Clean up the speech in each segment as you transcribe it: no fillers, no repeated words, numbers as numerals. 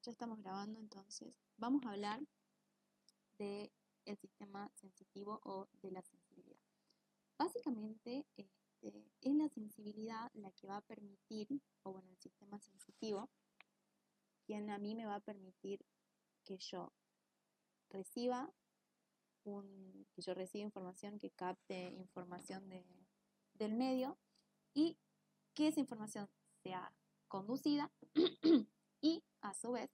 Ya estamos grabando, entonces vamos a hablar del sistema sensitivo o de la sensibilidad. Básicamente es la sensibilidad la que va a permitir, o bueno, el sistema sensitivo, quien a mí me va a permitir que yo reciba información, que capte información del medio y que esa información sea conducida y a su vez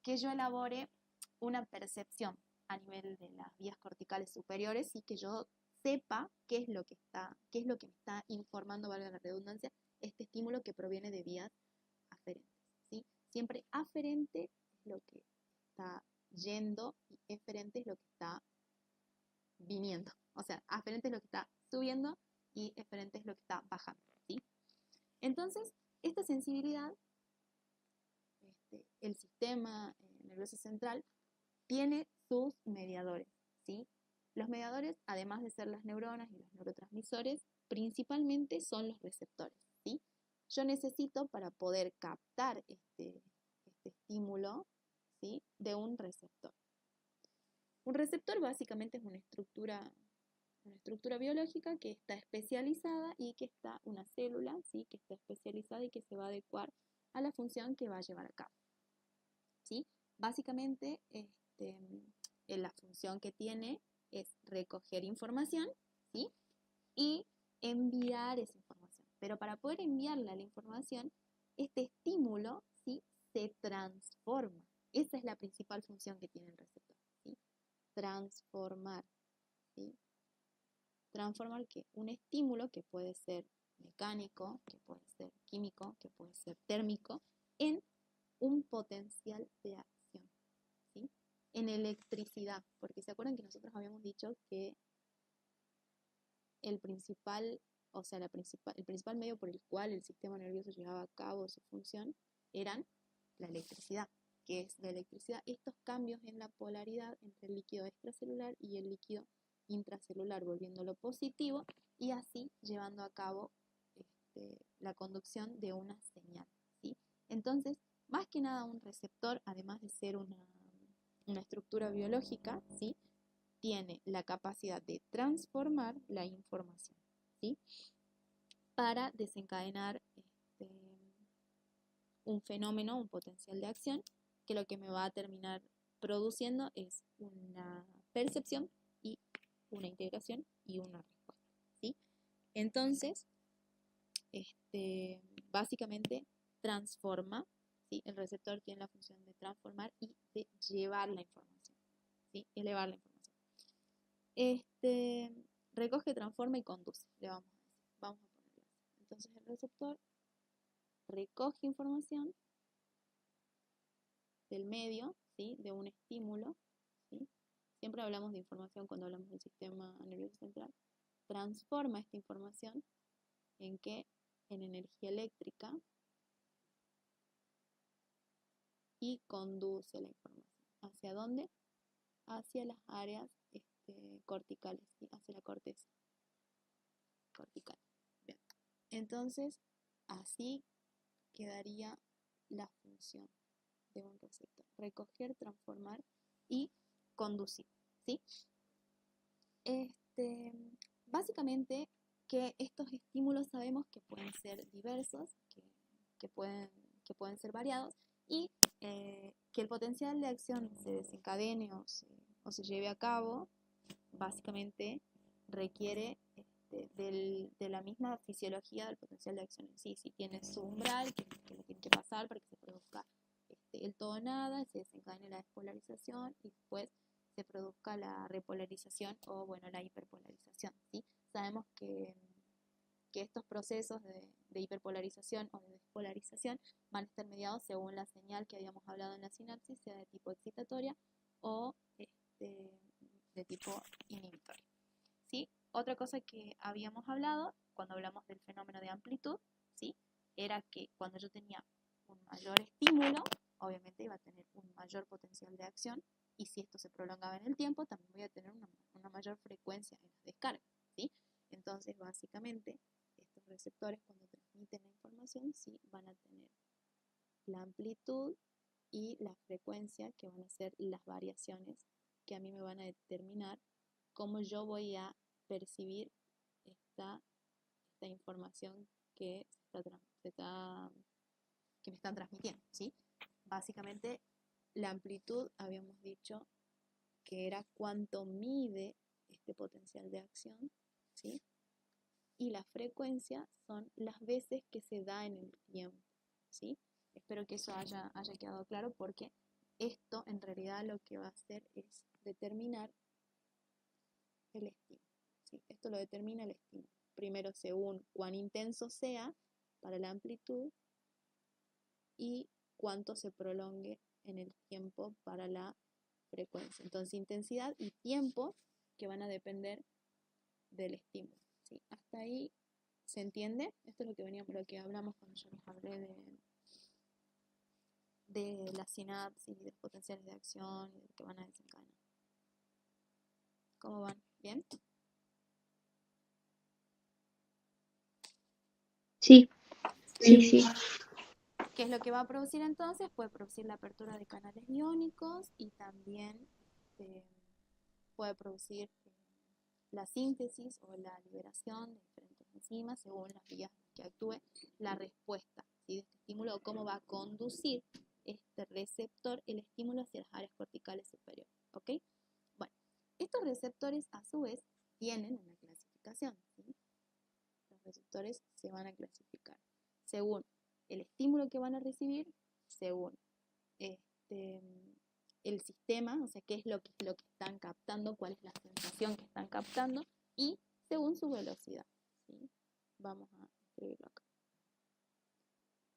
que yo elabore una percepción a nivel de las vías corticales superiores y que yo sepa qué es lo que me está informando, valga la redundancia, este estímulo que proviene de vías aferentes, ¿sí? Siempre aferente es lo que está yendo y eferente es lo que está viniendo. O sea, aferente es lo que está subiendo y eferente es lo que está bajando, ¿sí? Entonces, esta sensibilidad, el sistema nervioso central, tiene sus mediadores, ¿sí? Los mediadores, además de ser las neuronas y los neurotransmisores, principalmente son los receptores, ¿sí? Yo necesito para poder captar este estímulo, ¿sí?, de un receptor. Un receptor básicamente es una estructura biológica que está especializada y que está una célula, ¿sí?, que está especializada y que se va a adecuar a la función que va a llevar a cabo, ¿sí? Básicamente, la función que tiene es recoger información, ¿sí?, y enviar esa información. Pero para poder enviarle la información, este estímulo, ¿sí?, se transforma. Esa es la principal función que tiene el receptor, ¿sí? Transformar, ¿sí? Transformar que un estímulo que puede ser mecánico, que puede ser químico, que puede ser térmico, en un potencial de acción, ¿sí? En electricidad, porque se acuerdan que nosotros habíamos dicho que el principal medio por el cual el sistema nervioso llevaba a cabo su función eran la electricidad. ¿Qué es la electricidad? Estos cambios en la polaridad entre el líquido extracelular y el líquido intracelular, volviéndolo positivo y así llevando a cabo la conducción de una señal, ¿sí? Entonces, más que nada un receptor, además de ser una estructura biológica, ¿sí?, tiene la capacidad de transformar la información, ¿sí?, para desencadenar un fenómeno, un potencial de acción, que lo que me va a terminar produciendo es una percepción y una integración y una respuesta, ¿sí? Entonces, básicamente transforma, ¿sí? El receptor tiene la función de transformar y de llevar la información, ¿sí?, elevar la información. Recoge, transforma y conduce, le vamos a decir. Vamos a ponerlo así. Entonces el receptor recoge información del medio, ¿sí?, de un estímulo, ¿sí? Siempre hablamos de información cuando hablamos del sistema nervioso central. Transforma esta información en qué, en energía eléctrica, y conduce la información. ¿Hacia dónde? Hacia las áreas corticales, ¿sí?, hacia la corteza cortical. Bien. Entonces, así quedaría la función de un receptor: recoger, transformar y conducir, ¿sí? Básicamente que estos estímulos sabemos que pueden ser diversos, que pueden ser variados, y que el potencial de acción se desencadene o se lleve a cabo, básicamente requiere de la misma fisiología del potencial de acción en sí. Si tiene su umbral, que lo tiene que pasar para que se produzca el todo o nada, se desencadene la despolarización y después se produzca la repolarización o, bueno, la hiperpolarización, ¿sí? Sabemos que estos procesos de hiperpolarización o de despolarización van a estar mediados según la señal que habíamos hablado en la sinapsis, sea de tipo excitatoria o de tipo inhibitoria, ¿sí? Otra cosa que habíamos hablado cuando hablamos del fenómeno de amplitud, ¿sí?, era que cuando yo tenía un mayor estímulo, obviamente iba a tener un mayor potencial de acción, y si esto se prolongaba en el tiempo, también voy a tener una mayor frecuencia en las descargas, ¿sí? Entonces, básicamente, estos receptores, cuando transmiten la información, sí van a tener la amplitud y la frecuencia, que van a ser las variaciones que a mí me van a determinar cómo yo voy a percibir esta información que, que me están transmitiendo, ¿sí? Básicamente, la amplitud, habíamos dicho que era cuánto mide este potencial de acción, ¿sí? Y la frecuencia son las veces que se da en el tiempo, ¿sí? Espero que eso haya quedado claro, porque esto en realidad lo que va a hacer es determinar el estímulo, ¿sí? Esto lo determina el estímulo. Primero, según cuán intenso sea para la amplitud y cuánto se prolongue en el tiempo para la frecuencia. Entonces, intensidad y tiempo que van a depender del estímulo, ¿sí? Hasta ahí se entiende. Esto es lo que hablamos cuando yo les hablé de la sinapsis y de los potenciales de acción y de lo que van a desencadenar. ¿Cómo van? ¿Bien? Sí, sí, sí. ¿Qué es lo que va a producir entonces? Puede producir la apertura de canales iónicos y también puede producir la síntesis o la liberación de diferentes enzimas según las vías que actúe la respuesta, ¿sí? De este estímulo, o cómo va a conducir este receptor el estímulo hacia las áreas corticales superiores. ¿Ok? Bueno, estos receptores a su vez tienen una clasificación, ¿sí? Los receptores se van a clasificar según el estímulo que van a recibir, según el sistema, o sea, qué es lo que están captando, cuál es la sensación que están captando, y según su velocidad, ¿sí? Vamos a escribirlo acá.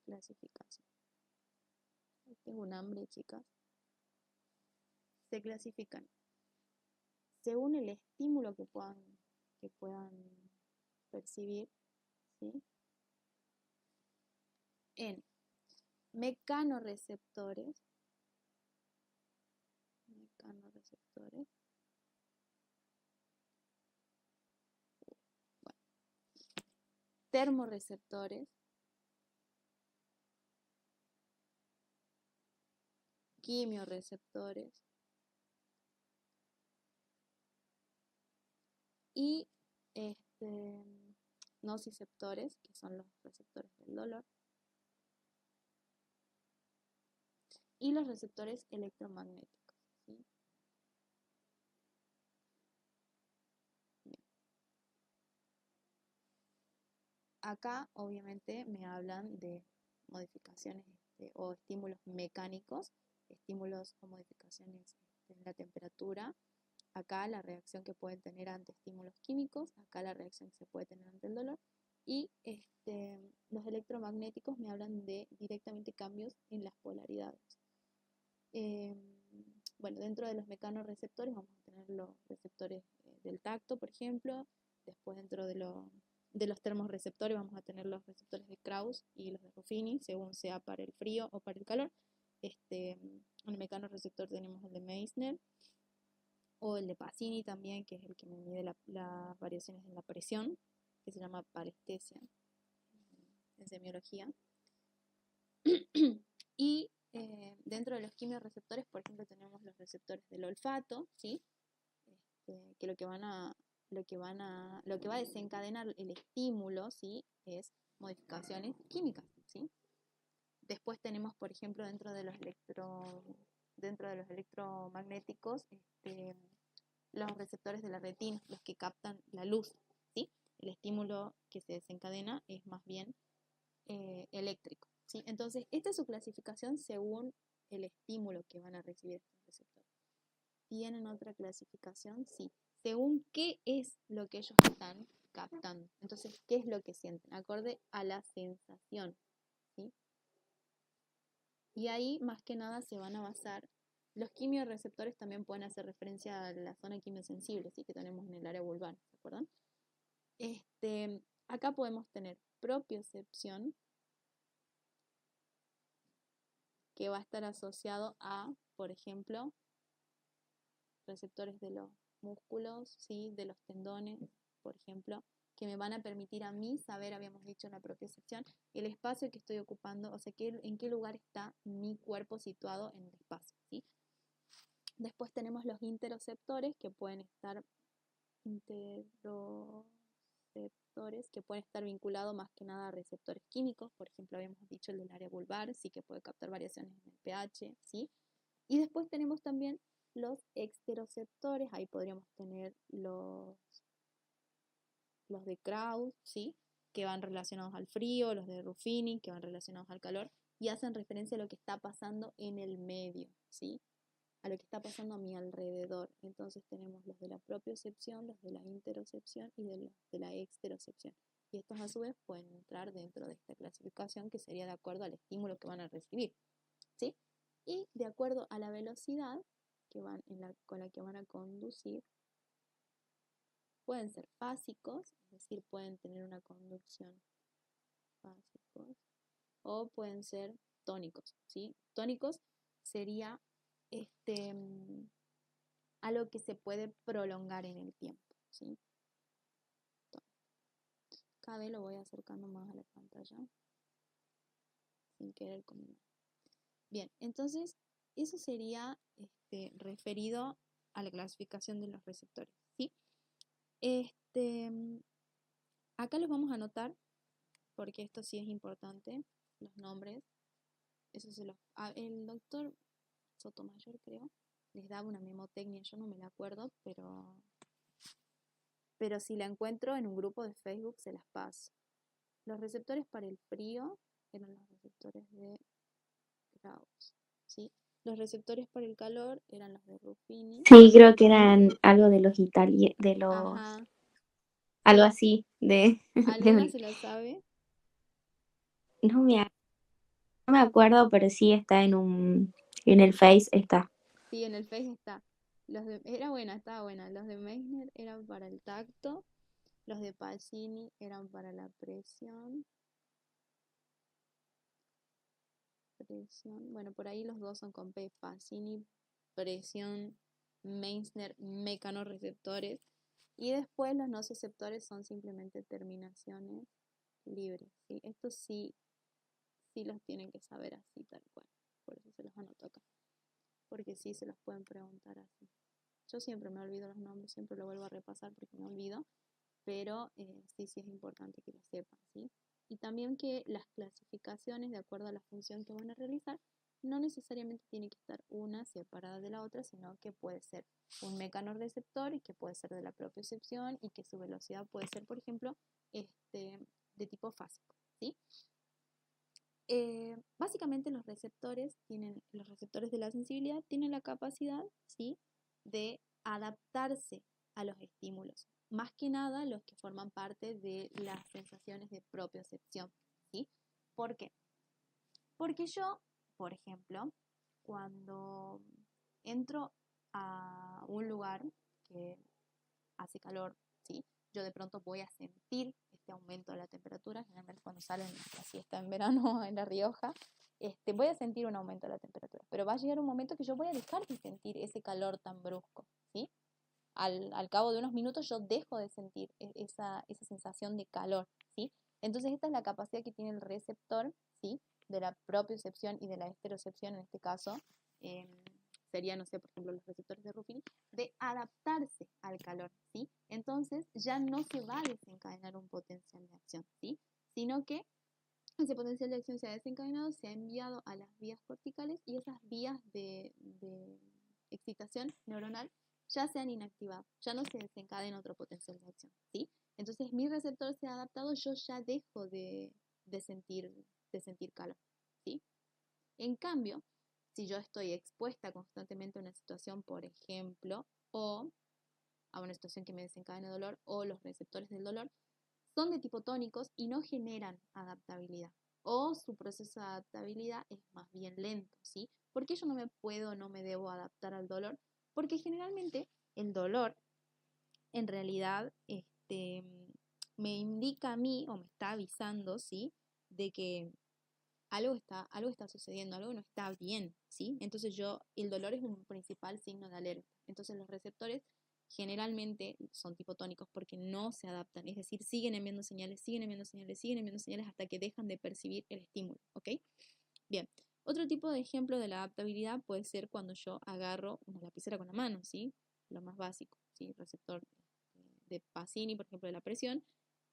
Clasificación. Tengo un hambre, chicas. Se clasifican según el estímulo que puedan percibir, ¿sí? En mecanorreceptores, bueno, termorreceptores, quimiorreceptores y nociceptores, que son los receptores del dolor, y los receptores electromagnéticos, ¿sí? Bien. Acá obviamente me hablan de modificaciones o estímulos mecánicos, estímulos o modificaciones en la temperatura. Acá la reacción que pueden tener ante estímulos químicos, acá la reacción que se puede tener ante el dolor, y los electromagnéticos me hablan de directamente cambios en las polaridades. Bueno, dentro de los mecanorreceptores vamos a tener los receptores del tacto, por ejemplo. Después dentro de los termorreceptores vamos a tener los receptores de Krauss y los de Ruffini, según sea para el frío o para el calor. En el mecanorreceptor tenemos el de Meissner, o el de Pacini también, que es el que me mide las variaciones en la presión, que se llama parestesia en semiología. Y dentro de los quimiorreceptores, por ejemplo, tenemos los receptores del olfato, ¿sí? Que lo que va a desencadenar el estímulo, ¿sí? Es modificaciones químicas, ¿sí? Después tenemos, por ejemplo, dentro de los electromagnéticos, los receptores de la retina, los que captan la luz, ¿sí? El estímulo que se desencadena es más bien eléctrico, ¿sí? Entonces, esta es su clasificación según el estímulo que van a recibir estos receptores. ¿Tienen otra clasificación? Sí. Según qué es lo que ellos están captando. Entonces, ¿qué es lo que sienten? Acorde a la sensación, ¿sí? Y ahí, más que nada, se van a basar. Los quimiorreceptores también pueden hacer referencia a la zona quimiosensible, ¿sí? Que tenemos en el área vulvar, ¿se acuerdan? Acá podemos tener propiocepción, que va a estar asociado a, por ejemplo, receptores de los músculos, ¿sí? De los tendones, por ejemplo, que me van a permitir a mí saber, habíamos dicho en la propiocepción, el espacio que estoy ocupando, o sea, en qué lugar está mi cuerpo situado en el espacio, ¿sí? Después tenemos los interoceptores, que pueden estar vinculados más que nada a receptores químicos. Por ejemplo, habíamos dicho el del área vulvar, sí que puede captar variaciones en el pH, ¿sí? Y después tenemos también los exteroceptores, ahí podríamos tener los de Krauss, ¿sí? Que van relacionados al frío, los de Ruffini, que van relacionados al calor, y hacen referencia a lo que está pasando en el medio, ¿sí? A lo que está pasando a mi alrededor. Entonces tenemos los de la propiocepción, los de la interocepción y los de la exterocepción. Y estos a su vez pueden entrar dentro de esta clasificación, que sería de acuerdo al estímulo que van a recibir, ¿sí? Y de acuerdo a la velocidad con la que van a conducir, pueden ser fásicos, es decir, pueden tener una conducción fásicos, o pueden ser tónicos, ¿sí? Tónicos sería algo que se puede prolongar en el tiempo, ¿sí? Cada vez lo voy acercando más a la pantalla, sin querer combinar. Bien, entonces, eso sería referido a la clasificación de los receptores, ¿sí? Acá los vamos a anotar, porque esto sí es importante, los nombres. Eso el doctor Sotomayor, creo, les daba una memotecnia, yo no me la acuerdo, pero si la encuentro en un grupo de Facebook se las paso. Los receptores para el frío eran los receptores de Krauss, ¿sí? Los receptores para el calor eran los de Ruffini. Sí, creo que eran algo de los Ajá. algo así, de ¿Alguna se lo sabe? no me acuerdo, pero sí está en el Face está. Sí, en el Face está. Estaba buena. Los de Meissner eran para el tacto, los de Pacini eran para la presión. Bueno, por ahí los dos son con P, Pacini, presión, Meissner, mecanorreceptores. Y después los nociceptores son simplemente terminaciones libres, ¿sí? Estos sí los tienen que saber así, tal cual. Por eso se los anoto acá. Porque sí se los pueden preguntar así. Yo siempre me olvido los nombres, siempre lo vuelvo a repasar porque me olvido, pero sí es importante que lo sepan, ¿sí? Y también que las clasificaciones, de acuerdo a la función que van a realizar, no necesariamente tiene que estar una separada de la otra, sino que puede ser un mecanorreceptor y que puede ser de la propiocepción y que su velocidad puede ser, por ejemplo, de tipo fásico, ¿sí? Básicamente los receptores de la sensibilidad tienen la capacidad, ¿sí?, de adaptarse a los estímulos, más que nada los que forman parte de las sensaciones de propiocepción, ¿sí? ¿Por qué? Porque yo, por ejemplo, cuando entro a un lugar que hace calor, ¿sí? Yo de pronto voy a sentir este aumento de la temperatura, generalmente cuando salen la siesta en verano en La Rioja, voy a sentir un aumento de la temperatura, pero va a llegar un momento que yo voy a dejar de sentir ese calor tan brusco, ¿sí? Al cabo de unos minutos yo dejo de sentir esa sensación de calor, ¿sí? Entonces esta es la capacidad que tiene el receptor, ¿sí?, de la propiocepción y de la esterocepción en este caso, sería, no sé, por ejemplo, los receptores de Ruffini, de adaptarse al calor, ¿sí? Entonces ya no se va a desencadenar un potencial de acción, ¿sí? Sino que ese potencial de acción se ha desencadenado, se ha enviado a las vías corticales y esas vías de excitación neuronal ya se han inactivado, ya no se desencadena otro potencial de acción, ¿sí? Entonces mi receptor se ha adaptado, yo ya dejo de sentir calor, ¿sí? En cambio, si yo estoy expuesta constantemente a una situación, por ejemplo, o a una situación que me desencadene dolor, o los receptores del dolor, son de tipo tónicos y no generan adaptabilidad. O su proceso de adaptabilidad es más bien lento, ¿sí? ¿Por qué yo no me debo adaptar al dolor? Porque generalmente el dolor, en realidad, me indica a mí, o me está avisando, ¿sí?, de que algo está sucediendo, algo no está bien, ¿sí? Entonces el dolor es un principal signo de alerta. Entonces los receptores generalmente son tipotónicos porque no se adaptan, es decir, siguen enviando señales, siguen enviando señales, siguen enviando señales hasta que dejan de percibir el estímulo, ¿ok? Bien, otro tipo de ejemplo de la adaptabilidad puede ser cuando yo agarro una lapicera con la mano, ¿sí? Lo más básico, ¿sí? Receptor de Pacini, por ejemplo, de la presión.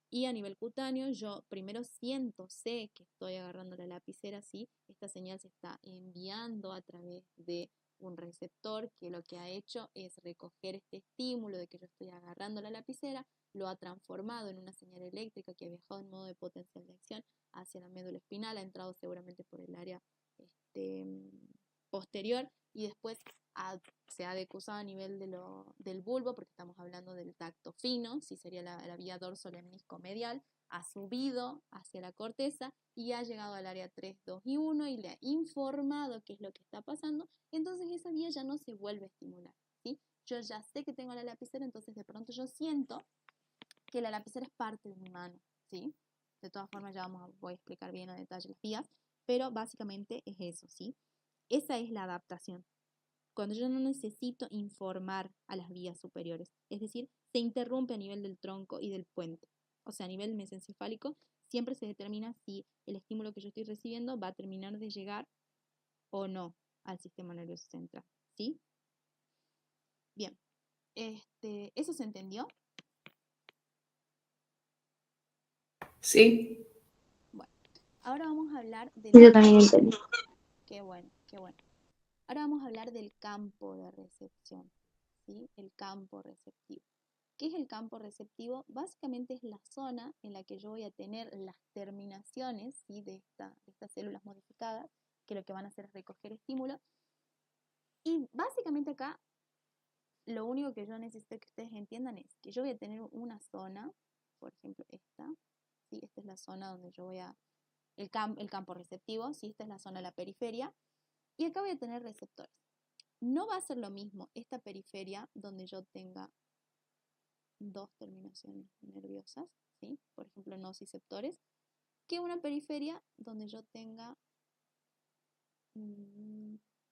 Y a nivel cutáneo, yo primero sé que estoy agarrando la lapicera, ¿sí? Esta señal se está enviando a través de un receptor que lo que ha hecho es recoger este estímulo de que yo estoy agarrando la lapicera, lo ha transformado en una señal eléctrica que ha viajado en modo de potencial de acción hacia la médula espinal, ha entrado seguramente por el área posterior y después se ha decusado a nivel del bulbo, porque estamos hablando del tacto fino, si sería la vía dorsolemnisco-medial, ha subido hacia la corteza y ha llegado al área 3, 2 y 1 y le ha informado qué es lo que está pasando, entonces esa vía ya no se vuelve a estimular, ¿sí? Yo ya sé que tengo la lapicera, entonces de pronto yo siento que la lapicera es parte de mi mano, ¿sí? De todas formas ya voy a explicar bien a detalle las vías, pero básicamente es eso, ¿sí? Esa es la adaptación. Cuando yo no necesito informar a las vías superiores, es decir, se interrumpe a nivel del tronco y del puente. O sea, a nivel mesencefálico, siempre se determina si el estímulo que yo estoy recibiendo va a terminar de llegar o no al sistema nervioso central, ¿sí? Bien, ¿eso se entendió? Sí. Bueno, ahora vamos a hablar Yo también entendí. Qué bueno, qué bueno. Ahora vamos a hablar del campo de recepción, ¿sí? El campo receptivo. ¿Qué es el campo receptivo? Básicamente es la zona en la que yo voy a tener las terminaciones, ¿sí? de estas células modificadas, que lo que van a hacer es recoger estímulo. Y básicamente acá, lo único que yo necesito que ustedes entiendan es que yo voy a tener una zona, por ejemplo esta, ¿sí? Esta es la zona donde yo voy a, el campo receptivo, ¿sí? Esta es la zona de la periferia, y acá voy a tener receptores. No va a ser lo mismo esta periferia donde yo tenga dos terminaciones nerviosas, ¿sí? Por ejemplo, nociceptores, que una periferia donde yo tenga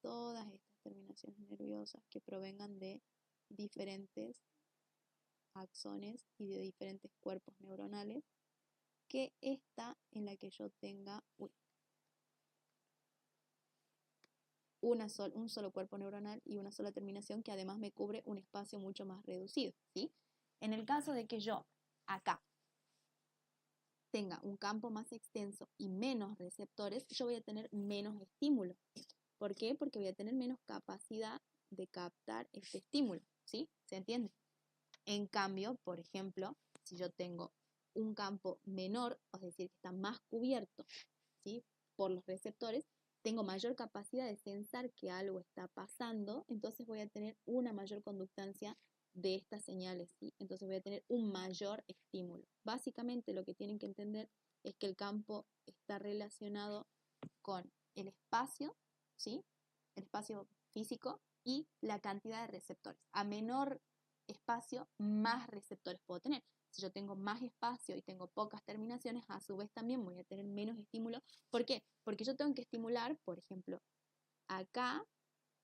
todas estas terminaciones nerviosas que provengan de diferentes axones y de diferentes cuerpos neuronales, que esta en la que yo tenga un solo cuerpo neuronal y una sola terminación que además me cubre un espacio mucho más reducido, ¿sí? En el caso de que yo acá tenga un campo más extenso y menos receptores, yo voy a tener menos estímulo. ¿Por qué? Porque voy a tener menos capacidad de captar este estímulo, ¿sí? ¿Se entiende? En cambio, por ejemplo, si yo tengo un campo menor, es decir, que está más cubierto, ¿sí? por los receptores, tengo mayor capacidad de sensar que algo está pasando, entonces voy a tener una mayor conductancia de estas señales, ¿sí? Entonces voy a tener un mayor estímulo. Básicamente lo que tienen que entender es que el campo está relacionado con el espacio, ¿sí? El espacio físico y la cantidad de receptores. A menor espacio, más receptores puedo tener. Si yo tengo más espacio y tengo pocas terminaciones, a su vez también voy a tener menos estímulo. ¿Por qué? Porque yo tengo que estimular, por ejemplo, acá,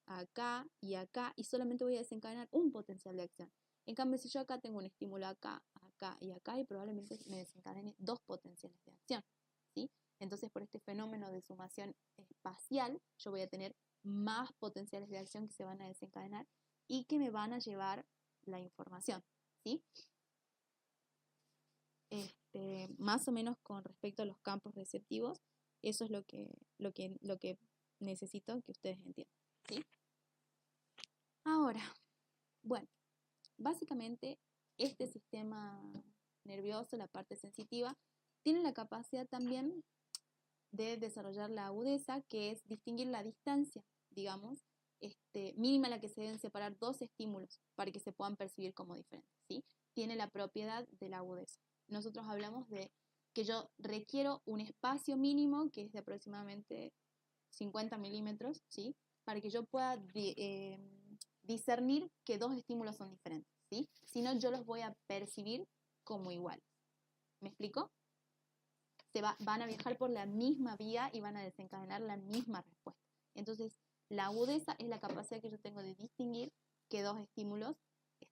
acá y acá, y solamente voy a desencadenar un potencial de acción. En cambio, si yo acá tengo un estímulo acá, acá y acá, y probablemente me desencadene dos potenciales de acción, ¿sí? Entonces, por este fenómeno de sumación espacial, yo voy a tener más potenciales de acción que se van a desencadenar y que me van a llevar la información, ¿sí? Más o menos con respecto a los campos receptivos, eso es lo que necesito que ustedes entiendan, ¿sí? Ahora, bueno, básicamente este sistema nervioso, la parte sensitiva, tiene la capacidad también de desarrollar la agudeza, que es distinguir la distancia, digamos, mínima a la que se deben separar dos estímulos para que se puedan percibir como diferentes, ¿sí? Tiene la propiedad de la agudeza. Nosotros hablamos de que yo requiero un espacio mínimo que es de aproximadamente 50 milímetros, ¿sí? Para que yo pueda discernir que dos estímulos son diferentes, ¿sí? Si no, yo los voy a percibir como iguales. ¿Me explico? Van a viajar por la misma vía y van a desencadenar la misma respuesta. Entonces, la agudeza es la capacidad que yo tengo de distinguir que dos estímulos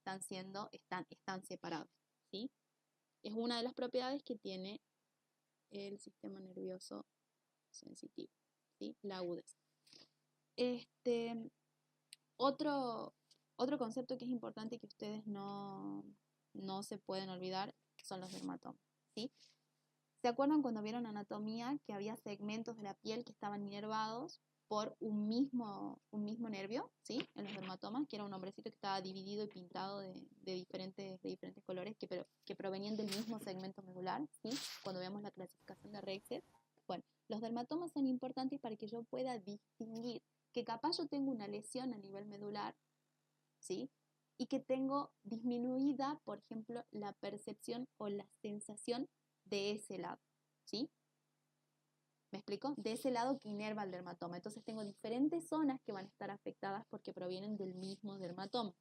están separados, ¿sí? Es una de las propiedades que tiene el sistema nervioso sensitivo, ¿sí? La agudeza. Otro concepto que es importante y que ustedes no se pueden olvidar son los dermatomas, ¿sí? ¿Se acuerdan cuando vieron anatomía que había segmentos de la piel que estaban inervados por un mismo nervio, ¿sí? En los dermatomas, que era un hombrecito que estaba dividido y pintado de diferentes colores que provenían del mismo segmento medular, ¿sí? Cuando vemos la clasificación de Rexed. Bueno, los dermatomas son importantes para que yo pueda distinguir que capaz yo tengo una lesión a nivel medular, ¿sí? Y que tengo disminuida, por ejemplo, la percepción o la sensación de ese lado, ¿sí? ¿Me explico? De ese lado que inerva el dermatoma. Entonces tengo diferentes zonas que van a estar afectadas porque provienen del mismo dermatoma.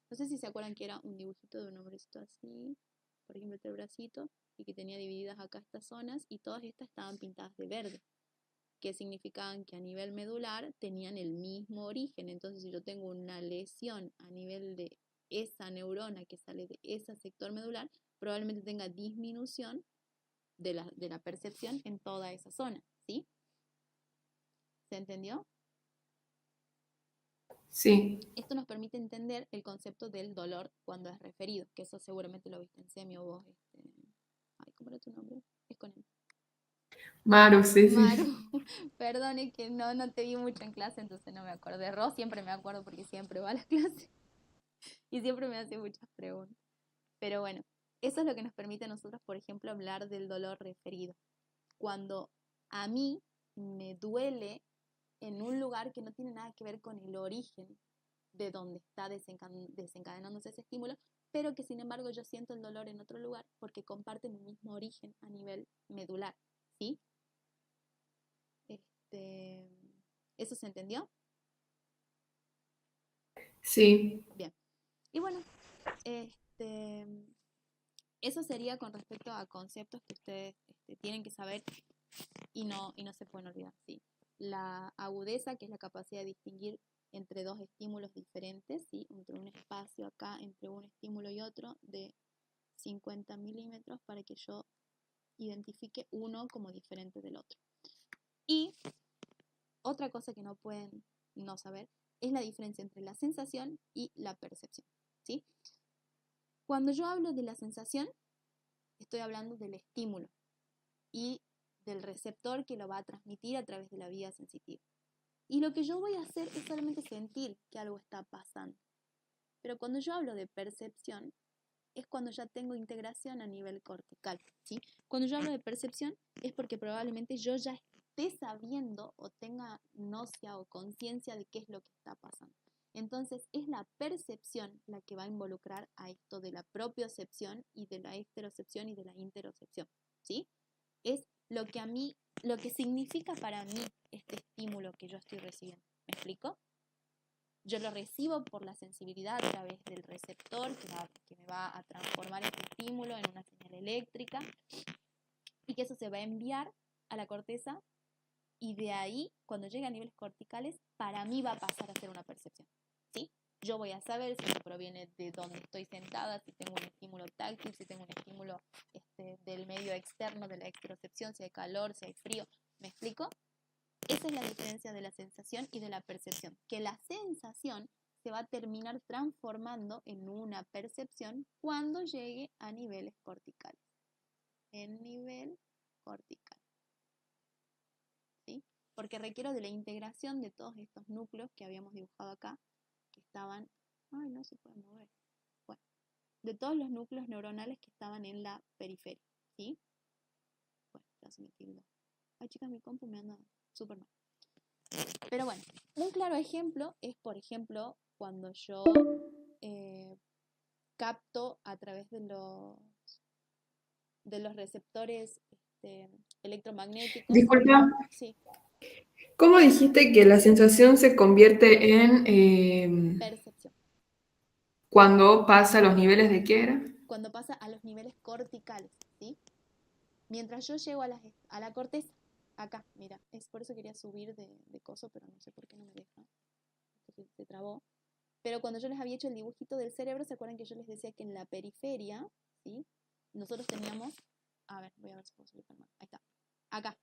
No sé si se acuerdan que era un dibujito de un hombrecito así, por ejemplo, este bracito, y que tenía divididas acá estas zonas, y todas estas estaban pintadas de verde, que significaban que a nivel medular tenían el mismo origen. Entonces, si yo tengo una lesión a nivel de esa neurona que sale de ese sector medular, probablemente tenga disminución de la percepción en toda esa zona, ¿sí? ¿Se entendió? Sí. Esto nos permite entender el concepto del dolor cuando es referido, que eso seguramente lo viste en semio vos. Ay, ¿cómo era tu nombre? Es con él. Maru, sí, Maru, sí. perdone que no te vi mucho en clase, entonces no me acordé. Ros siempre me acuerdo porque siempre va a la clase y siempre me hace muchas preguntas. Pero bueno, eso es lo que nos permite a nosotros, por ejemplo, hablar del dolor referido. Cuando a mí me duele en un lugar que no tiene nada que ver con el origen de donde está desencadenándose ese estímulo, pero que sin embargo yo siento el dolor en otro lugar porque comparten un mismo origen a nivel medular, ¿sí? ¿Eso se entendió? Sí. Bien. Y bueno, eso sería con respecto a conceptos que ustedes tienen que saber y no se pueden olvidar, ¿sí? La agudeza, que es la capacidad de distinguir entre dos estímulos diferentes, ¿sí? Entre un espacio acá, entre un estímulo y otro, de 50 milímetros para que yo identifique uno como diferente del otro. Y otra cosa que no pueden no saber es la diferencia entre la sensación y la percepción, ¿sí? Cuando yo hablo de la sensación, estoy hablando del estímulo y del receptor que lo va a transmitir a través de la vía sensitiva. Y lo que yo voy a hacer es solamente sentir que algo está pasando. Pero cuando yo hablo de percepción, es cuando ya tengo integración a nivel cortical, ¿sí? Cuando yo hablo de percepción es porque probablemente yo ya esté sabiendo o tenga nocia o conciencia de qué es lo que está pasando. Entonces es la percepción la que va a involucrar a esto de la propiocepción y de la exterocepción y de la interocepción, ¿sí? Es lo que significa para mí este estímulo que yo estoy recibiendo. ¿Me explico? Yo lo recibo por la sensibilidad a través del receptor que me va a transformar este estímulo en una señal eléctrica y que eso se va a enviar a la corteza y de ahí, cuando llegue a niveles corticales, para mí va a pasar a ser una percepción, ¿sí? Yo voy a saber si eso proviene de donde estoy sentada, si tengo un estímulo táctil, si tengo un estímulo del medio externo, de la exterocepción, si hay calor, si hay frío. ¿Me explico? Esa es la diferencia de la sensación y de la percepción, que la sensación se va a terminar transformando en una percepción cuando llegue a niveles corticales. En nivel cortical. ¿Sí? Porque requiero de la integración de todos estos núcleos que habíamos dibujado acá, que estaban... Ay, no se puede mover. Bueno, de todos los núcleos neuronales que estaban en la periferia. ¿Sí? Bueno, ya se me tildó. Ay, chicas, mi compu me anda súper mal. Pero bueno, un claro ejemplo es, por ejemplo, cuando yo capto a través de los receptores electromagnéticos. Disculpa, Sí, ¿cómo dijiste que la sensación se convierte en percepción. cuando pasa a los niveles de qué era? Cuando pasa a los niveles corticales, ¿sí? Mientras yo llego a la corteza, acá, mira, es por eso quería subir de coso, pero no sé por qué no me deja. Se trabó. Pero cuando yo les había hecho el dibujito del cerebro, ¿se acuerdan que yo les decía que en la periferia, ¿sí? Nosotros teníamos, a ver, voy a ver si puedo subir más. Ahí está. Acá.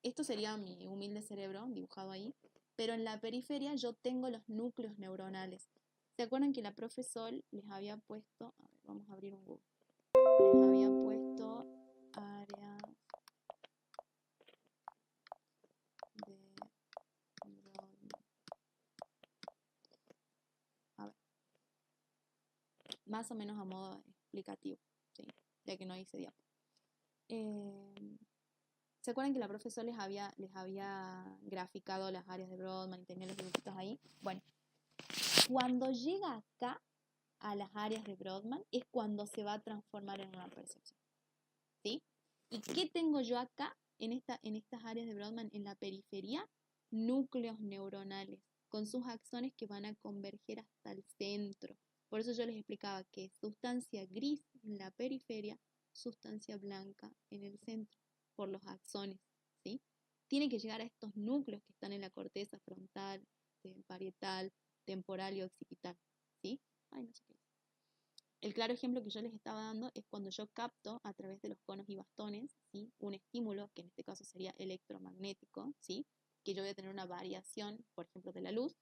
Esto sería mi humilde cerebro dibujado ahí. Pero en la periferia yo tengo los núcleos neuronales. ¿Se acuerdan que la profe Sol les había puesto, a ver, vamos a abrir un Google, les había puesto áreas de Brodmann? A ver, más o menos a modo explicativo, ¿sí? Ya que no hice diapo. ¿Se acuerdan que la profe Sol les había graficado las áreas de Brodmann y tenía los dibujitos ahí? Bueno, cuando llega acá a las áreas de Brodmann es cuando se va a transformar en una percepción, ¿sí? ¿Y qué tengo yo acá en estas áreas de Brodmann? En la periferia, núcleos neuronales con sus axones que van a converger hasta el centro. Por eso yo les explicaba que sustancia gris en la periferia, sustancia blanca en el centro, por los axones, ¿sí? Tiene que llegar a estos núcleos que están en la corteza frontal, parietal, temporal y occipital, ¿sí? Ay, no sé qué. El claro ejemplo que yo les estaba dando es cuando yo capto a través de los conos y bastones, ¿sí? Un estímulo, que en este caso sería electromagnético, ¿sí? Que yo voy a tener una variación, por ejemplo, de la luz,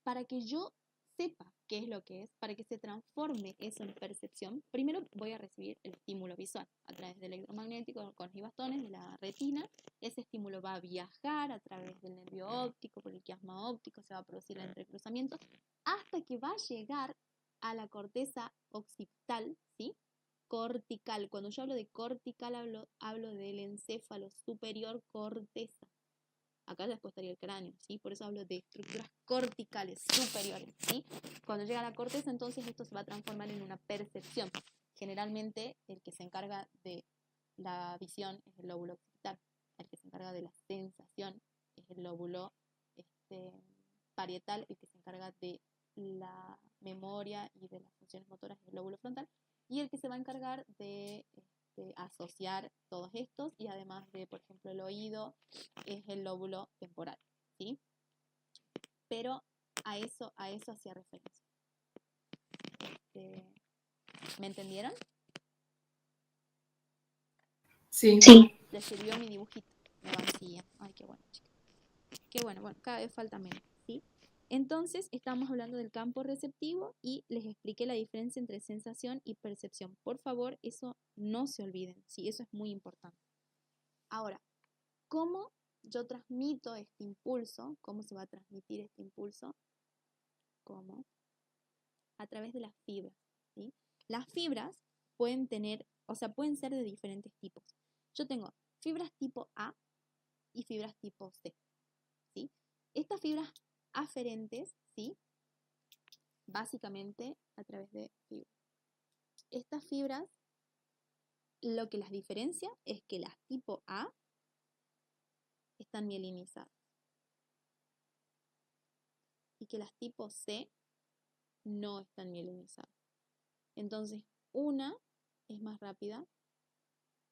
para que yo sepa qué es lo que es, para que se transforme eso en percepción, primero voy a recibir el estímulo visual a través del electromagnético, conos y bastones, de la retina. Ese estímulo va a viajar a través del nervio óptico, por el quiasma óptico, se va a producir el entrecruzamiento, hasta que va a llegar a la corteza occipital, ¿sí? Cortical. Cuando yo hablo de cortical, hablo del encéfalo superior, corteza. Acá después estaría el cráneo, ¿sí? Por eso hablo de estructuras corticales superiores, ¿sí? Cuando llega a la corteza, entonces esto se va a transformar en una percepción. Generalmente, el que se encarga de la visión es el lóbulo occipital. El que se encarga de la sensación es el lóbulo parietal. El que se encarga de la memoria y de las funciones motoras es el lóbulo frontal. Y el que se va a encargar de asociar todos estos, y además de, por ejemplo, el oído, es el lóbulo temporal, ¿sí? Pero a eso hacía referencia. ¿Me entendieron? Sí. Sí. Les sirvió mi dibujito. Me vacía. Ay, qué bueno, chicas. Qué bueno, cada vez falta menos, ¿sí? Entonces, estamos hablando del campo receptivo y les expliqué la diferencia entre sensación y percepción. Por favor, eso no se olviden, ¿sí? Eso es muy importante. Ahora, ¿cómo yo transmito este impulso? ¿Cómo se va a transmitir este impulso? ¿Cómo? A través de las fibras, ¿sí? Las fibras pueden tener, o sea, pueden ser de diferentes tipos. Yo tengo fibras tipo A y fibras tipo C, ¿sí? Estas fibras aferentes, ¿sí? Básicamente a través de fibras. Estas fibras, lo que las diferencia es que las tipo A están mielinizadas y que las tipo C no están mielinizadas. Entonces, una es más rápida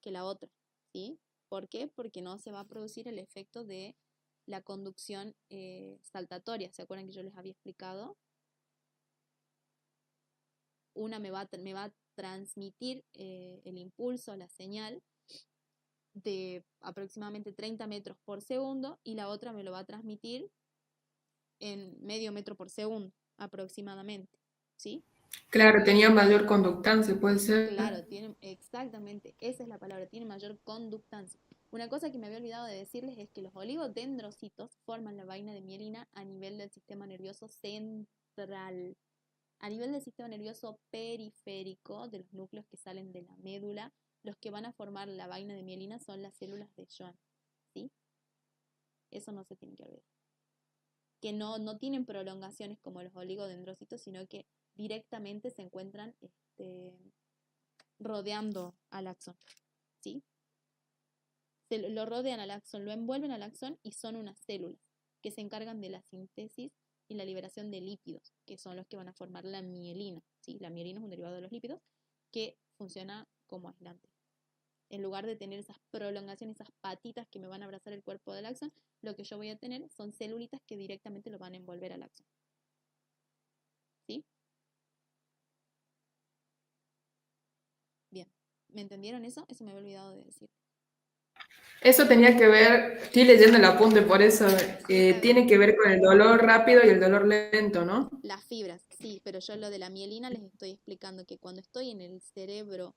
que la otra, ¿sí? ¿Por qué? Porque no se va a producir el efecto de la conducción saltatoria. ¿Se acuerdan que yo les había explicado? Una me va a transmitir el impulso, la señal, de aproximadamente 30 metros por segundo, y la otra me lo va a transmitir en medio metro por segundo, aproximadamente, ¿sí? Claro, tenía mayor conductancia, puede ser. Claro, exactamente, esa es la palabra, tiene mayor conductancia. Una cosa que me había olvidado de decirles es que los oligodendrocitos forman la vaina de mielina a nivel del sistema nervioso central. A nivel del sistema nervioso periférico, de los núcleos que salen de la médula, los que van a formar la vaina de mielina son las células de Schwann, ¿sí? Eso no se tiene que olvidar. Que no tienen prolongaciones como los oligodendrocitos, sino que directamente se encuentran rodeando al axón, ¿sí? Lo rodean al axón, lo envuelven al axón y son unas células que se encargan de la síntesis y la liberación de lípidos, que son los que van a formar la mielina, ¿sí? La mielina es un derivado de los lípidos que funciona como aislante. En lugar de tener esas prolongaciones, esas patitas que me van a abrazar el cuerpo del axón, lo que yo voy a tener son celulitas que directamente lo van a envolver al axón. ¿Sí? Bien. ¿Me entendieron eso? Eso me había olvidado de decir. Eso tenía que ver, estoy leyendo el apunte, por eso tiene que ver con el dolor rápido y el dolor lento, ¿no? Las fibras, sí, pero yo lo de la mielina les estoy explicando que cuando estoy en el cerebro,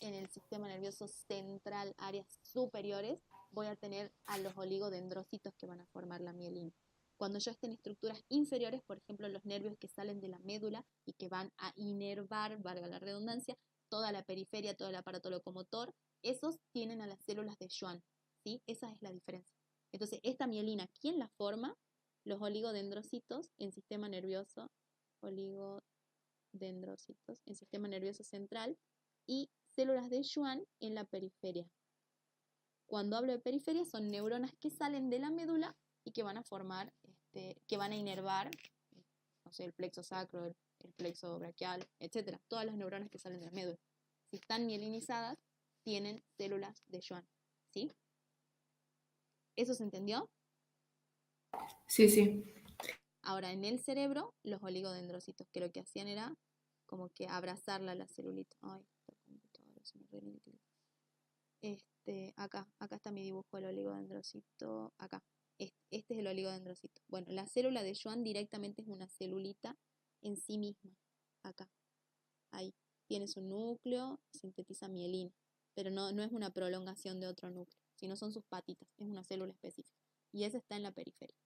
en el sistema nervioso central, áreas superiores, voy a tener a los oligodendrocitos que van a formar la mielina. Cuando yo esté en estructuras inferiores, por ejemplo, los nervios que salen de la médula y que van a inervar, valga la redundancia, toda la periferia, todo el aparato locomotor, esos tienen a las células de Schwann, ¿sí? Esa es la diferencia. Entonces, esta mielina, ¿quién la forma? Los oligodendrocitos en sistema nervioso, oligodendrocitos en sistema nervioso central y células de Schwann en la periferia. Cuando hablo de periferia son neuronas que salen de la médula y que van a formar, que van a inervar, no sé, el plexo sacro, el plexo braquial, etcétera. Todas las neuronas que salen de la médula. Si están mielinizadas, tienen células de Schwann, ¿sí? ¿Eso se entendió? Sí, sí. Ahora, en el cerebro, los oligodendrocitos, que lo que hacían era como que abrazarla a la celulita. Ay, esta computadora se me relenta. Acá está mi dibujo del oligodendrocito, acá. Este es el oligodendrocito. Bueno, la célula de Schwann directamente es una celulita en sí misma, acá, ahí. Tiene su núcleo, sintetiza mielina, pero no es una prolongación de otro núcleo, sino son sus patitas, es una célula específica. Y esa está en la periferia.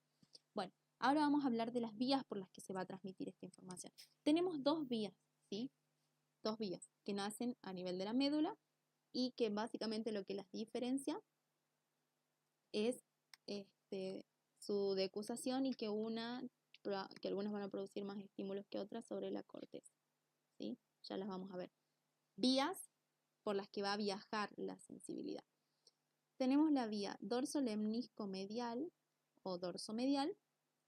Bueno, ahora vamos a hablar de las vías por las que se va a transmitir esta información. Tenemos dos vías, ¿sí? Dos vías que nacen a nivel de la médula y que básicamente lo que las diferencia es su decusación y que algunas van a producir más estímulos que otras sobre la corteza, ¿sí? Ya las vamos a ver. Vías por las que va a viajar la sensibilidad. Tenemos la vía dorsolemnisco-medial o dorsomedial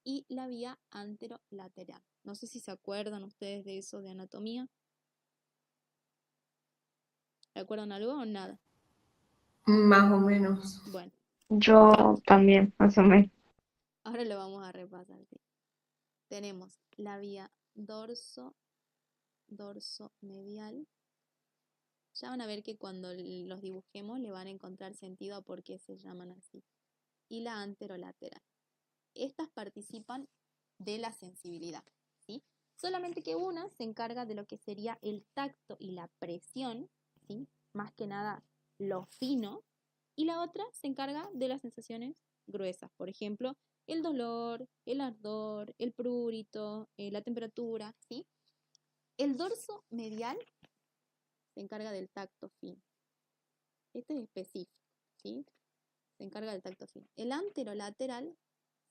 y la vía anterolateral. No sé si se acuerdan ustedes de eso de anatomía. ¿Recuerdan algo o nada? Más o menos. Bueno, Yo también, más o menos. ahora lo vamos a repasar. ¿Sí? Tenemos la vía dorsomedial. Ya van a ver que cuando los dibujemos le van a encontrar sentido a por qué se llaman así. Y la anterolateral. Estas participan de la sensibilidad, ¿sí? Solamente que una se encarga de lo que sería el tacto y la presión, ¿sí? Más que nada lo fino, y la otra se encarga de las sensaciones gruesas, por ejemplo, el dolor, el ardor, el prurito, la temperatura, ¿sí? El dorso medial se encarga del tacto fino. Este es específico, ¿sí? Se encarga del tacto fino. El anterolateral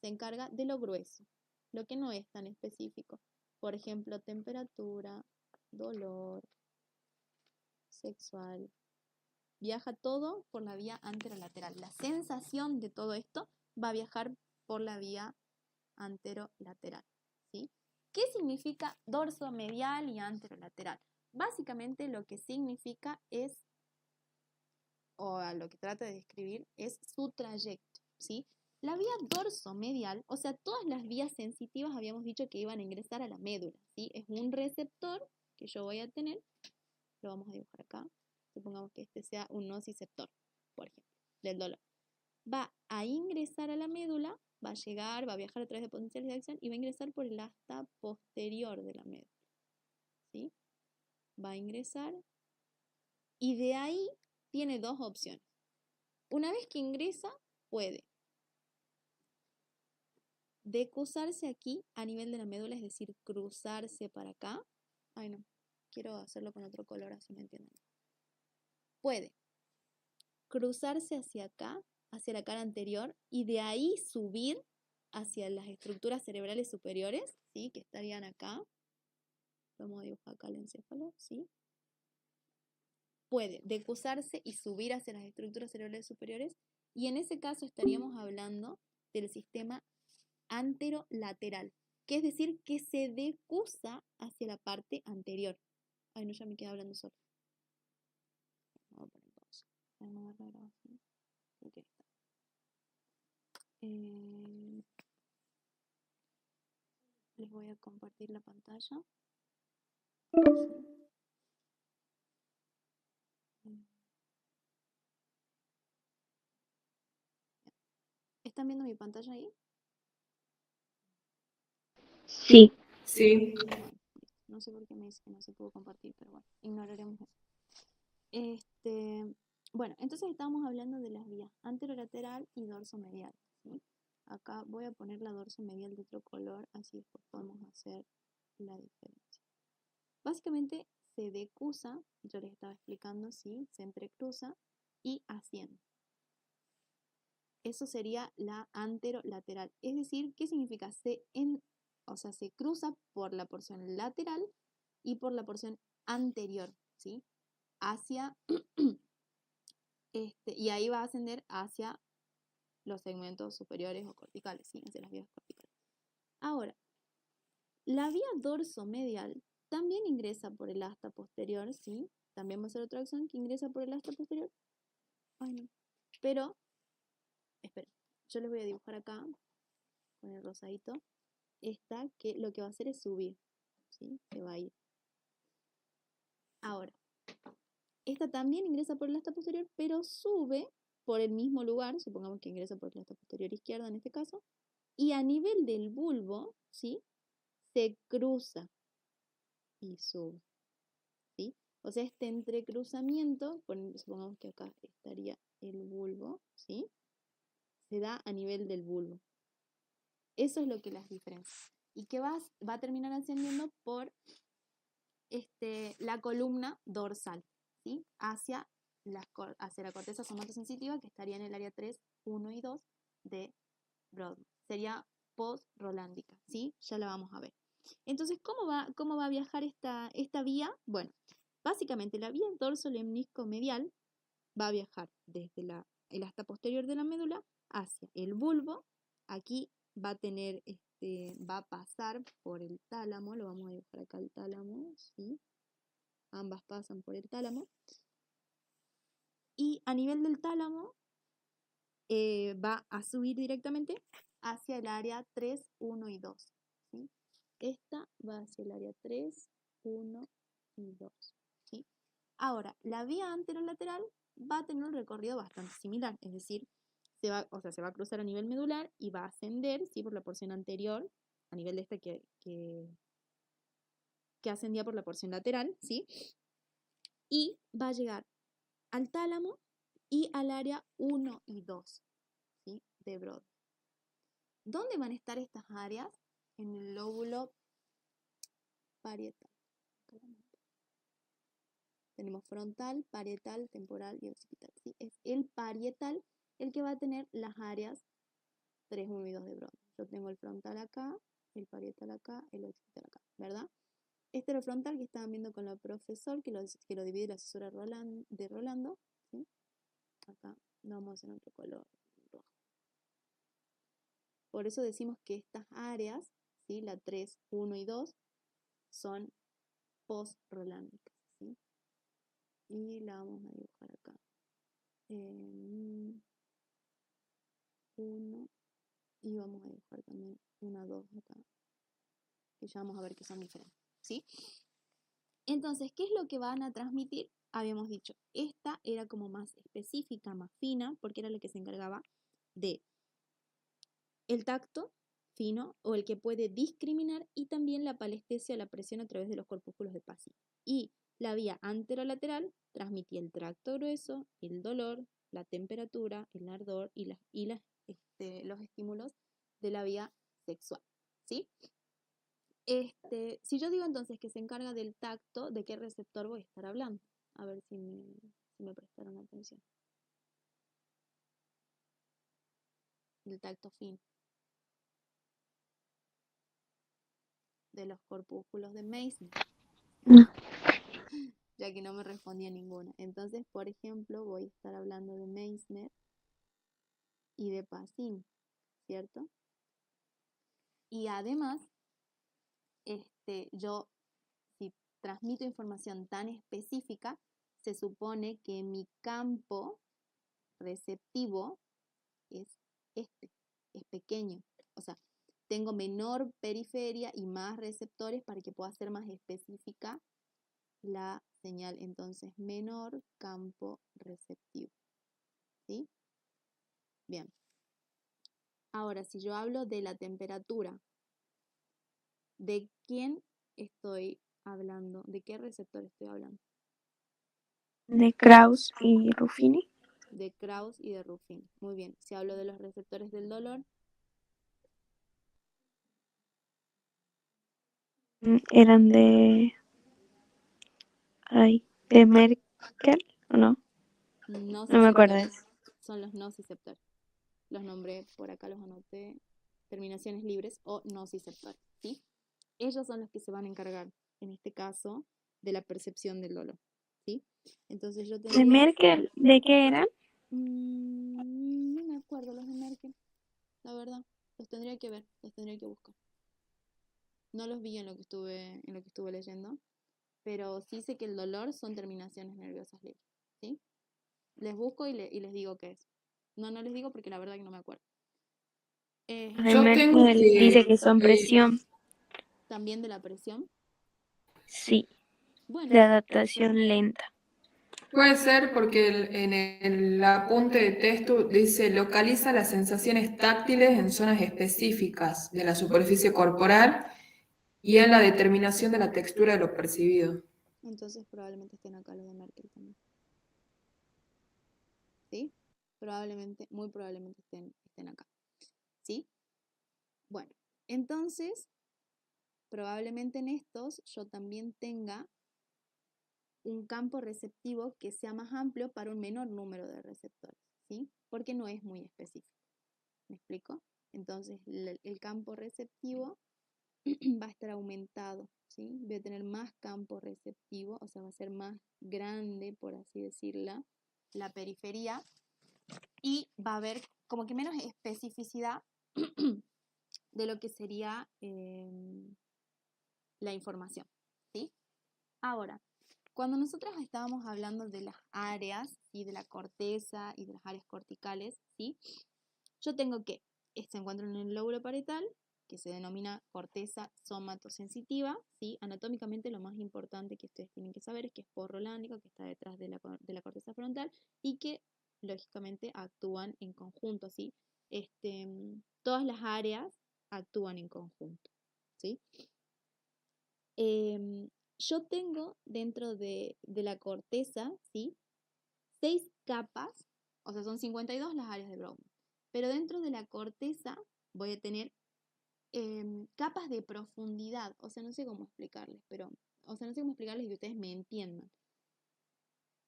se encarga de lo grueso, lo que no es tan específico. Por ejemplo, temperatura, dolor, sexual. Viaja todo por la vía anterolateral. La sensación de todo esto va a viajar por la vía anterolateral, ¿sí? ¿Qué significa dorso medial y anterolateral? Básicamente lo que significa es, o a lo que trata de describir, es su trayecto, ¿sí? La vía dorsomedial, o sea, todas las vías sensitivas habíamos dicho que iban a ingresar a la médula, ¿sí? Es un receptor que yo voy a tener, lo vamos a dibujar acá, supongamos que este sea un nociceptor, por ejemplo, del dolor. Va a ingresar a la médula, va a llegar, va a viajar a través de potenciales de acción y va a ingresar por el asta posterior de la médula, ¿sí? Va a ingresar y de ahí tiene dos opciones. Una vez que ingresa, puede decusarse aquí a nivel de la médula, es decir, cruzarse para acá. Ay, no, quiero hacerlo con otro color, así me entienden. Puede cruzarse hacia acá, hacia la cara anterior, y de ahí subir hacia las estructuras cerebrales superiores, ¿sí? Que estarían acá. Vamos a dibujar acá el encéfalo, ¿sí? Puede decusarse y subir hacia las estructuras cerebrales superiores, y en ese caso estaríamos hablando del sistema anterolateral, que es decir, que se decusa hacia la parte anterior. Ay, no, ya me quedé hablando solo. Vamos a poner pausa. Para no agarrar así. Ok, está. Les voy a compartir la pantalla. ¿Están viendo mi pantalla ahí? Sí. Sí. No sé por qué me dice que no se pudo compartir, pero bueno, ignoraremos eso. Bueno, entonces estábamos hablando de las vías anterolateral y dorsomedial, ¿sí? Acá voy a poner la dorsomedial de otro color, así después podemos hacer la diferencia. Básicamente se decruza, yo les estaba explicando, ¿sí? Se entrecruza y asciende. Eso sería la anterolateral. Es decir, ¿qué significa? Se cruza por la porción lateral y por la porción anterior, ¿sí? Hacia, y ahí va a ascender hacia los segmentos superiores o corticales, ¿sí? Hacia las vías corticales. Ahora, la vía dorsomedial también ingresa por el asta posterior, ¿sí? También va a ser otra acción que ingresa por el asta posterior. Ay, no. Pero, esperen, yo les voy a dibujar acá con el rosadito. Esta que lo que va a hacer es subir, ¿sí? Se va a ir. Ahora, esta también ingresa por el asta posterior, pero sube por el mismo lugar, supongamos que ingresa por el asta posterior izquierda en este caso, y a nivel del bulbo, ¿sí? Se cruza y sube, ¿sí? O sea, este entrecruzamiento, supongamos que acá estaría el bulbo, ¿sí? Se da a nivel del bulbo. Eso es lo que las diferencia. Y que va a terminar ascendiendo por la columna dorsal, ¿sí? Hacia la corteza somatosensitiva, que estaría en el área 3, 1 y 2 de Brodmann. Sería post-rolándica, ¿sí? Ya la vamos a ver. Entonces, ¿cómo va a viajar esta vía? Bueno, básicamente la vía dorsolemnisco-medial va a viajar desde el asta posterior de la médula hacia el bulbo. Aquí va a tener, va a pasar por el tálamo, lo vamos a dibujar acá el tálamo, ¿sí? Ambas pasan por el tálamo. Y a nivel del tálamo va a subir directamente hacia el área 3, 1 y 2. ¿Sí? Esta va hacia el área 3, 1 y 2. ¿Sí? Ahora, la vía anterolateral va a tener un recorrido bastante similar, es decir, se va a cruzar a nivel medular y va a ascender, ¿sí? Por la porción anterior, a nivel de esta que ascendía por la porción lateral, ¿sí? Y va a llegar al tálamo y al área 1 y 2, ¿sí? De Brodmann. ¿Dónde van a estar estas áreas? En el lóbulo parietal. Tenemos frontal, parietal, temporal y occipital, ¿sí? Es el parietal el que va a tener las áreas 3, 1 y 2 de Brodmann. Yo tengo el frontal acá, el parietal acá, el occipital acá, ¿verdad? Este era el frontal que estaban viendo con el profesor, que lo divide la asesora de Rolando, ¿sí? Acá lo vamos a hacer en otro color rojo. Por eso decimos que estas áreas, ¿sí? La 3, 1 y 2, son post-rolándicas, ¿sí? Y la vamos a dibujar acá. 1 y vamos a dibujar también una 2 acá, que ya vamos a ver que son diferentes, ¿sí? Entonces, ¿qué es lo que van a transmitir? Habíamos dicho, esta era como más específica, más fina, porque era la que se encargaba de el tacto fino o el que puede discriminar y también la palestesia o la presión a través de los corpúsculos de Passy. Y la vía anterolateral transmitía el tracto grueso, el dolor, la temperatura, el ardor y los estímulos de la vía sexual, ¿sí? Si yo digo entonces que se encarga del tacto, ¿de qué receptor voy a estar hablando? A ver si me prestaron atención. El tacto fino. De los corpúsculos de Meissner. No. Ya que no me respondía ninguna. Entonces, por ejemplo, voy a estar hablando de Meissner y de Passy, ¿cierto? Y además, yo, si transmito información tan específica, se supone que mi campo receptivo es este, es pequeño. O sea, tengo menor periferia y más receptores para que pueda ser más específica la señal. Entonces, menor campo receptivo. ¿Sí? Bien. Ahora, si yo hablo de la temperatura, ¿de quién estoy hablando? ¿De qué receptor estoy hablando? De Krauss y Ruffini. De Krauss y de Ruffini. Muy bien. Si hablo de los receptores del dolor, Eran de... Ay, de Merkel, ¿o no? no No me acuerdo de nociceptores. eso. Son los nociceptores. Los nombré por acá, los anoté. Terminaciones libres o nociceptores. ¿Sí? Ellos son los que se van a encargar, en este caso, de la percepción del dolor. ¿Sí? Entonces yo ¿De tendría... Merkel? ¿De qué eran? No me acuerdo los de Merkel, la verdad. Los tendría que ver, los tendría que buscar. No los vi en lo que estuve leyendo, pero sí sé que el dolor son terminaciones nerviosas libres. ¿Sí? Les busco y les digo qué es. No les digo porque la verdad que no me acuerdo. De Yo tengo Merkel dice que son que presión. También de la presión. Sí, Bueno, de adaptación lenta. puede ser porque en el apunte de texto dice localiza las sensaciones táctiles en zonas específicas de la superficie corporal y en la determinación de la textura de lo percibido. entonces probablemente estén acá los de Merkel también. ¿Sí? Probablemente, muy probablemente estén acá. ¿Sí? Bueno, entonces, probablemente en estos yo también tenga un campo receptivo que sea más amplio para un menor número de receptores, ¿sí? Porque no es muy específico. ¿Me explico? Entonces, el campo receptivo va a estar aumentado, ¿sí? Voy a tener más campo receptivo, o sea, va a ser más grande, por así decirla, la periferia, y va a haber como que menos especificidad de lo que sería la información, ¿sí? Ahora, cuando nosotros estábamos hablando de las áreas y de la corteza y de las áreas corticales, ¿sí? Yo tengo que se encuentra en el lóbulo parietal, que se denomina corteza somatosensitiva, ¿sí? Anatómicamente lo más importante que ustedes tienen que saber es que es porro lándico, que está detrás de la corteza frontal y que lógicamente actúan en conjunto, ¿sí? Todas las áreas actúan en conjunto, ¿sí? Yo tengo dentro de la corteza, ¿sí? 6 capas, o sea, son 52 las áreas de Brodmann. Pero dentro de la corteza voy a tener capas de profundidad, o sea, no sé cómo explicarles, no sé cómo explicarles y que ustedes me entiendan.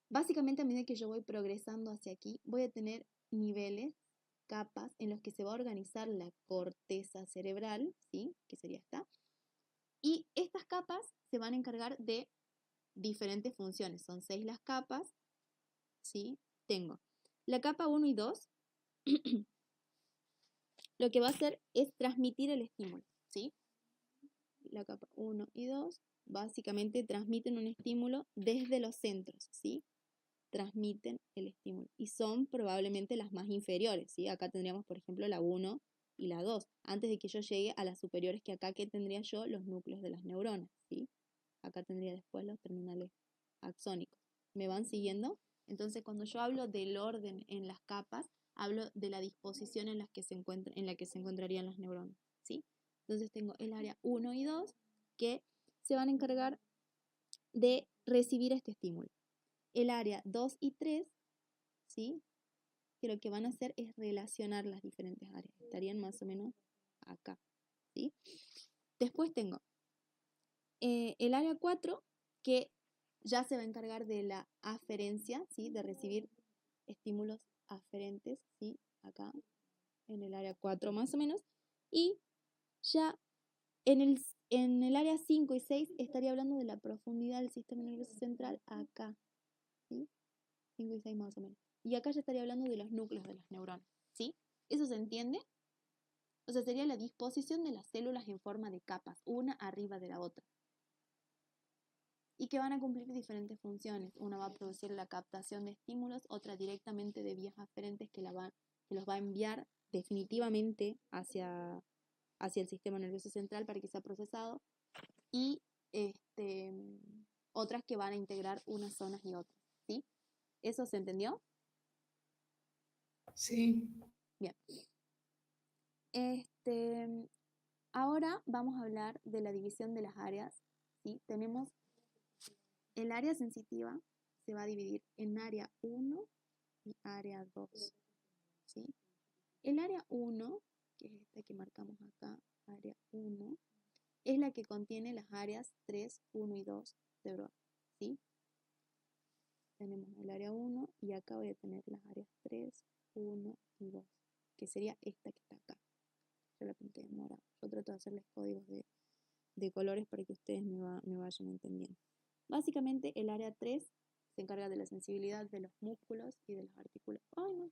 Básicamente, a medida que yo voy progresando hacia aquí, voy a tener niveles, capas, en los que se va a organizar la corteza cerebral, ¿sí? Que sería esta. Y estas capas se van a encargar de diferentes funciones. Son 6 las capas, ¿sí? Tengo la capa 1 y 2. Lo que va a hacer es transmitir el estímulo, ¿sí? La capa 1 y 2 básicamente transmiten un estímulo desde los centros, ¿sí? Transmiten el estímulo y son probablemente las más inferiores, ¿sí? Acá tendríamos, por ejemplo, la 1 y la 2, antes de que yo llegue a las superiores, que acá que tendría yo los núcleos de las neuronas, ¿sí? Acá tendría después los terminales axónicos. ¿Me van siguiendo? Entonces, cuando yo hablo del orden en las capas, hablo de la disposición en la que se encontrarían las neuronas, ¿sí? Entonces tengo el área 1 y 2 que se van a encargar de recibir este estímulo. El área 2 y 3, ¿sí? Que lo que van a hacer es relacionar las diferentes áreas. Estarían más o menos acá, ¿sí? Después tengo el área 4, que ya se va a encargar de la aferencia, ¿sí? De recibir estímulos aferentes, ¿sí? Acá, en el área 4 más o menos. Y ya en el área 5 y 6 estaría hablando de la profundidad del sistema nervioso central acá, ¿sí? 5 y 6 más o menos. Y acá ya estaría hablando de los núcleos de las neuronas, ¿sí? ¿Eso se entiende? O sea, sería la disposición de las células en forma de capas, una arriba de la otra. y que van a cumplir diferentes funciones. Una va a producir la captación de estímulos, otra directamente de vías aferentes que los va a enviar definitivamente hacia el sistema nervioso central para que sea procesado, y otras que van a integrar unas zonas y otras, ¿sí? ¿Eso se entendió? Sí. Bien. Ahora vamos a hablar de la división de las áreas, ¿sí? Tenemos el área sensitiva, se va a dividir en área 1 y área 2, ¿sí? El área 1, que es esta que marcamos acá, área 1, es la que contiene las áreas 3, 1 y 2 de Broca, ¿sí? Tenemos el área 1 y acá voy a tener las áreas 3, 1 y 2, que sería esta que está acá. Yo la pinté en morado. Yo trato de hacerles códigos de colores para que ustedes me vayan entendiendo. Básicamente el área 3 se encarga de la sensibilidad de los músculos y de las articulaciones. ¡Ay, no!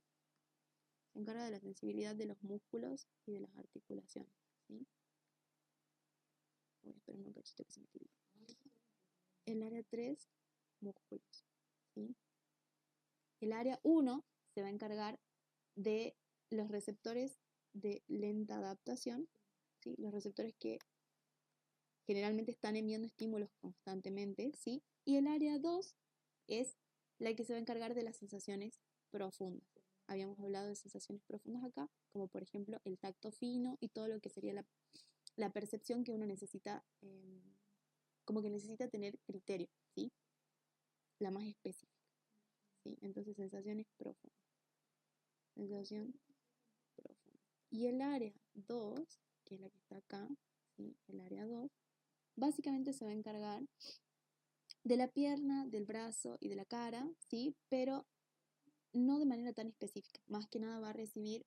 Se encarga de la sensibilidad de los músculos y de las articulaciones, ¿sí? Voy a esperar un cachito que se me equilibre. El área 3, músculos, ¿sí? El área 1 se va a encargar de los receptores de lenta adaptación, ¿sí? Los receptores que generalmente están enviando estímulos constantemente, ¿sí? Y el área 2 es la que se va a encargar de las sensaciones profundas. Habíamos hablado de sensaciones profundas acá, como por ejemplo el tacto fino y todo lo que sería la percepción que uno necesita, como que necesita tener criterio, ¿sí? La más específica, ¿sí? Entonces sensaciones profundas. Sensación profunda. Y el área 2, que es la que está acá, ¿sí? El área 2, básicamente se va a encargar de la pierna, del brazo y de la cara, ¿sí? Pero no de manera tan específica. Más que nada va a recibir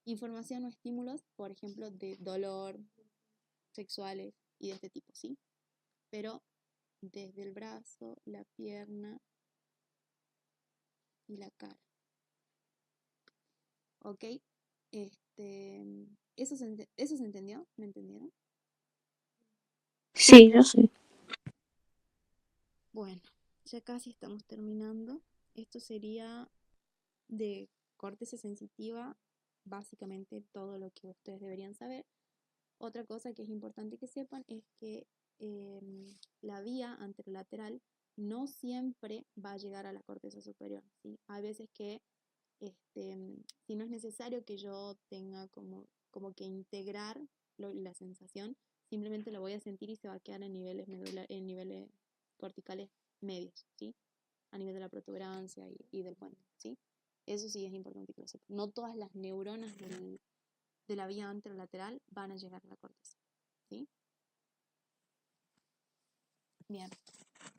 información o estímulos, por ejemplo, de dolor, sexuales y de este tipo, ¿sí? Pero desde el brazo, la pierna y la cara. ¿Ok? ¿Eso se entendió? ¿Me entendieron? Sí, yo sé. Bueno, ya casi estamos terminando. Esto sería de corteza sensitiva, básicamente todo lo que ustedes deberían saber. Otra cosa que es importante que sepan es que la vía anterolateral no siempre va a llegar a la corteza superior, ¿sí? Hay veces que si no es necesario que yo tenga como que integrar la sensación, simplemente la voy a sentir y se va a quedar en niveles corticales medios, ¿sí? A nivel de la protuberancia y del puente, ¿sí? Eso sí es importante que lo sepan. No todas las neuronas de la vía anterolateral van a llegar a la corteza, ¿sí? Bien,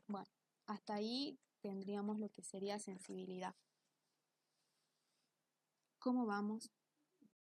bueno, hasta ahí tendríamos lo que sería sensibilidad. ¿Cómo vamos